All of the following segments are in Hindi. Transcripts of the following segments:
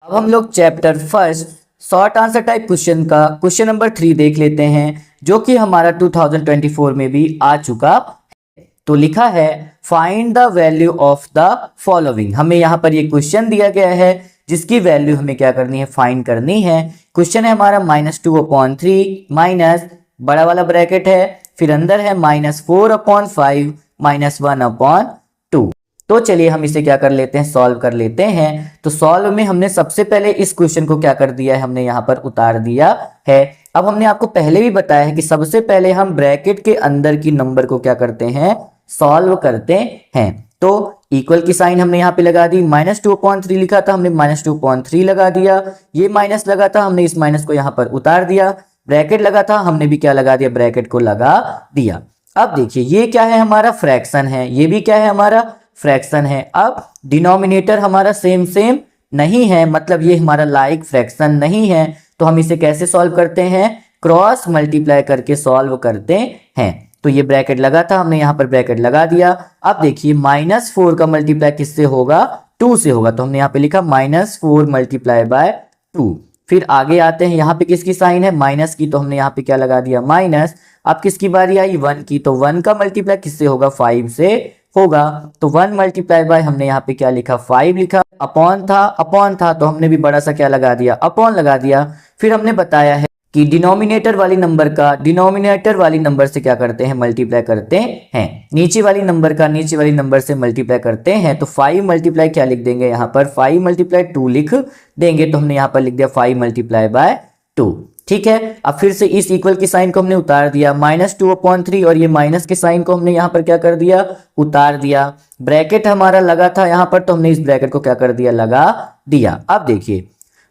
अब हम लोग chapter first short answer type question का क्वेश्चन नंबर 3 देख लेते हैं, जो कि हमारा 2024 में भी आ चुका। तो लिखा है find the value of the following. हमें यहाँ पर ये क्वेश्चन दिया गया है जिसकी वैल्यू हमें क्या करनी है, फाइंड करनी है। क्वेश्चन है हमारा -2/3 माइनस बड़ा वाला ब्रैकेट है, फिर अंदर है -4/5 -1/2। तो चलिए हम इसे क्या कर लेते हैं, सॉल्व कर लेते हैं। तो सॉल्व में हमने सबसे पहले इस क्वेश्चन को क्या कर दिया है, हमने यहाँ पर उतार दिया है। अब हमने आपको पहले भी बताया है कि सबसे पहले हम ब्रैकेट के अंदर की नंबर को क्या करते हैं, सॉल्व करते हैं। तो इक्वल की साइन हमने यहाँ पे लगा दी, -2/3 लिखा था हमने -2/3 लगा दिया, ये माइनस लगा था हमने इस माइनस को यहाँ पर उतार दिया, ब्रैकेट लगा था हमने भी क्या लगा दिया, ब्रैकेट को लगा दिया। अब देखिए ये क्या है, हमारा फ्रैक्शन है, ये भी क्या है, हमारा फ्रैक्शन है। अब डिनोमिनेटर हमारा सेम सेम नहीं है, मतलब ये हमारा लाइक फ्रैक्शन नहीं है। तो हम इसे कैसे सॉल्व करते हैं, क्रॉस मल्टीप्लाई करके सॉल्व करते हैं। तो ये ब्रैकेट लगा था हमने यहाँ पर ब्रैकेट लगा दिया। अब देखिए -4 का मल्टीप्लाई किससे होगा, 2 से होगा। तो हमने यहाँ पे लिखा -4 मल्टीप्लाई बाय 2। फिर आगे आते हैं, यहाँ पे किसकी साइन है, माइनस की, तो हमने यहाँ पे क्या लगा दिया, माइनस। अब किसकी बारी आई, 1 की, तो 1 का मल्टीप्लाई किससे होगा, 5 से होगा। तो 1 मल्टीप्लाई बाय हमने यहाँ पे क्या लिखा, 5 लिखा। अपॉन था तो हमने भी बड़ा सा क्या लगा दिया, अपॉन लगा दिया। फिर हमने बताया है कि डिनोमिनेटर वाली नंबर का डिनोमिनेटर वाली नंबर से क्या करते हैं, मल्टीप्लाई करते हैं। नीचे वाली नंबर का नीचे वाली नंबर से मल्टीप्लाई करते हैं। तो 5 मल्टीप्लाई क्या लिख देंगे यहाँ पर, 5 मल्टीप्लाई 2 लिख देंगे। तो हमने यहाँ पर लिख दिया 5 मल्टीप्लाई बाय 2। ठीक है, अब फिर से इस इक्वल की साइन को हमने उतार दिया, -2/3, और ये माइनस के साइन को हमने यहाँ पर क्या कर दिया, उतार दिया। ब्रैकेट हमारा लगा था यहाँ पर, तो हमने इस ब्रैकेट को क्या कर दिया, लगा दिया। अब देखिए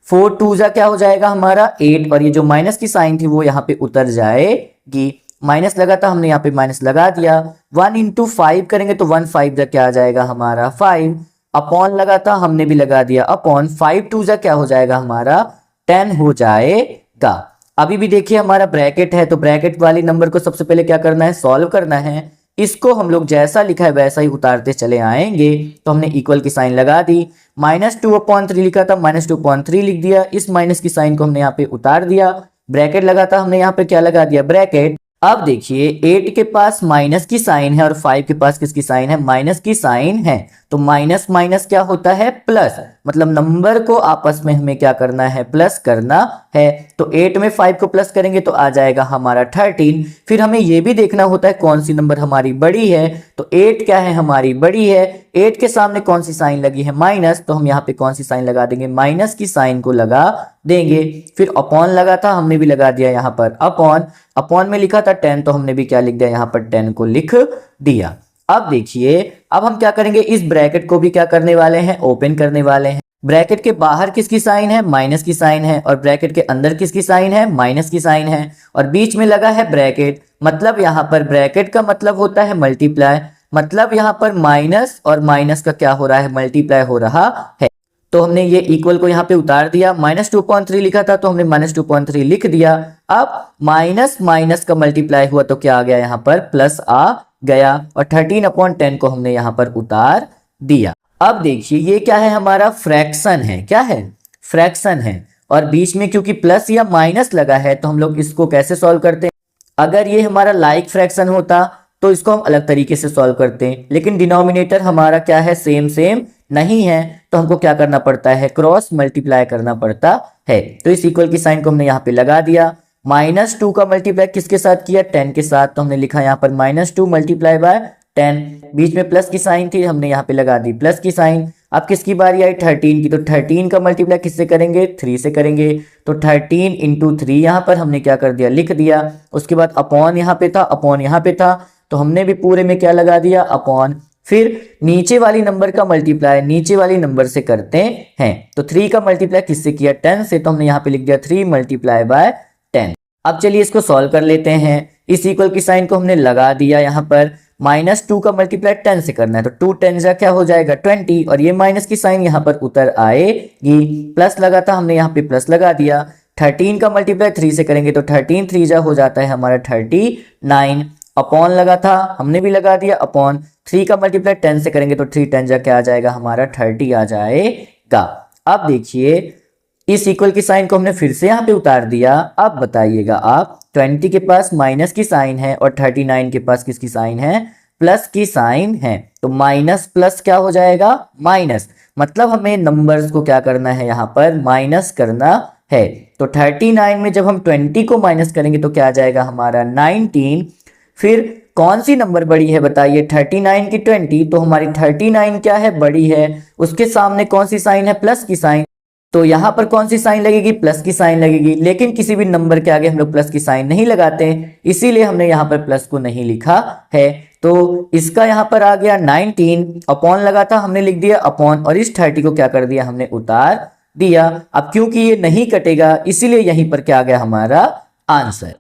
4 2 क्या हो जाएगा हमारा 8, और ये जो माइनस की साइन थी वो यहाँ पे उतर जाएगी। माइनस लगा था हमने यहाँ पे माइनस लगा दिया। 1 × 5 करेंगे तो 1 5 क्या आ जाएगा हमारा 5। अपॉन लगा था हमने भी लगा दिया अपॉन, 5 2 क्या हो जाएगा हमारा 10 हो जाएगा। अभी भी देखिए हमारा ब्रैकेट है, तो ब्रैकेट वाली नंबर को सबसे पहले क्या करना है, सॉल्व करना है। इसको हम लोग जैसा लिखा है वैसा ही उतारते चले आएंगे। तो हमने इक्वल की साइन लगा दी, -2/3 लिखा था -2/3 लिख दिया, इस माइनस की साइन को हमने यहाँ पे उतार दिया। ब्रैकेट लगा था हमने यहाँ पे क्या लगा दिया, ब्रैकेट। अब देखिए 8 के पास माइनस की साइन है और 5 के पास किसकी साइन है, माइनस की साइन है। तो माइनस माइनस क्या होता है, प्लस, मतलब नंबर को आपस में हमें क्या करना है, प्लस करना है। तो 8 में 5 को प्लस करेंगे तो आ जाएगा हमारा 13। फिर हमें ये भी देखना होता है कौन सी नंबर हमारी बड़ी है। तो 8 क्या है, हमारी बड़ी है। 8 के सामने कौन सी साइन लगी है, माइनस, तो हम यहाँ पे कौन सी साइन लगा देंगे, माइनस की साइन को लगा देंगे। फिर अपॉन लगा था हमने भी लगा दिया यहाँ पर अपॉन। अपॉन में लिखा था 10, तो हमने भी क्या लिख दिया यहाँ पर 10 को लिख दिया। अब देखिए अब हम क्या करेंगे, इस ब्रैकेट को भी क्या करने वाले हैं, ओपन करने वाले हैं। ब्रैकेट के बाहर किसकी साइन है, माइनस की साइन है, और ब्रैकेट के अंदर किसकी साइन है, माइनस की साइन है, और बीच में लगा है ब्रैकेट। मतलब यहाँ पर ब्रैकेट का मतलब होता है मल्टीप्लाई, मतलब यहाँ पर माइनस और माइनस का क्या हो रहा है, मल्टीप्लाई हो रहा है। तो हमने ये इक्वल को यहाँ पे उतार दिया, -2/3 लिखा था तो हमने -2/3 लिख दिया। अब माइनस माइनस का मल्टीप्लाई हुआ तो क्या आ गया यहाँ पर, प्लस आ गया, और 13/10 को हमने यहाँ पर उतार दिया। अब देखिए ये क्या है, हमारा फ्रैक्शन है, क्या है, फ्रैक्शन है, और बीच में क्योंकि प्लस या माइनस लगा है तो हम लोग इसको कैसे सॉल्व करते हैं। अगर ये हमारा लाइक फ्रैक्शन होता तो इसको हम अलग तरीके से सॉल्व करते हैं, लेकिन डिनोमिनेटर हमारा क्या है, सेम सेम नहीं है, तो हमको क्या करना पड़ता है, क्रॉस मल्टीप्लाई करना पड़ता है। तो इस इक्वल की साइन को हमने यहाँ पे लगा दिया। -2 का मल्टीप्लाई किसके साथ किया, 10 के साथ, तो हमने लिखा यहाँ पर -2 मल्टीप्लाई बाय 10। बीच में प्लस की साइन थी, हमने यहाँ पे लगा दी प्लस की साइन। अब किसकी बारी आई, 13 की, तो 13 का मल्टीप्लाई किससे करेंगे, 3 से करेंगे। तो 13 × 3 यहाँ पर हमने क्या कर दिया, लिख दिया। उसके बाद अपॉन यहाँ पे था, अपॉन यहाँ पे था, तो हमने भी पूरे में क्या लगा दिया, अपॉन। फिर नीचे वाली नंबर का मल्टीप्लाई नीचे वाली नंबर से करते हैं। तो 3 का मल्टीप्लाई किससे किया, 10 से, तो हमने यहाँ पे लिख दिया 3 मल्टीप्लाई बाय 10। अब चलिए इसको सॉल्व कर लेते हैं। इस इक्वल की साइन को हमने लगा दिया यहाँ पर, -2 का मल्टीप्लाई 10 से करना है, तो 2 10 क्या हो जाएगा 20, और ये माइनस की साइन यहाँ पर उतर आएगी। प्लस लगा था हमने यहाँ पे प्लस लगा दिया। 13 का मल्टीप्लाई 3 से करेंगे तो 13 3 हो जाता है हमारा 39। अपॉन लगा था हमने भी लगा दिया अपॉन। 3 का मल्टीप्लाई 10 से करेंगे तो 3 10 क्या आ जाएगा हमारा 30 आ जाएगा। अब देखिए इस इक्वल की साइन को हमने फिर से यहाँ पे उतार दिया। अब बताइएगा आप, 20 के पास माइनस की साइन है और 39 के पास किसकी साइन है, प्लस की साइन है। तो माइनस प्लस क्या हो जाएगा, माइनस, मतलब हमें नंबर्स को क्या करना है, यहाँ पर माइनस करना है। तो 39 में जब हम 20 को माइनस करेंगे तो क्या आ जाएगा हमारा 19। फिर कौन सी नंबर बड़ी है बताइए, 39 की 20, तो हमारी 39 क्या है, बड़ी है। उसके सामने कौन सी साइन है, प्लस की साइन, तो यहां पर कौन सी साइन लगेगी, प्लस की साइन लगेगी। लेकिन किसी भी नंबर के आगे हम लोग प्लस की साइन नहीं लगाते हैं, इसीलिए हमने यहाँ पर प्लस को नहीं लिखा है। तो इसका यहाँ पर आ गया 19, अपॉन लगा था हमने लिख दिया अपॉन, और इस 30 को क्या कर दिया हमने, उतार दिया। अब क्योंकि ये नहीं कटेगा इसीलिए यहीं पर क्या आ गया हमारा आंसर।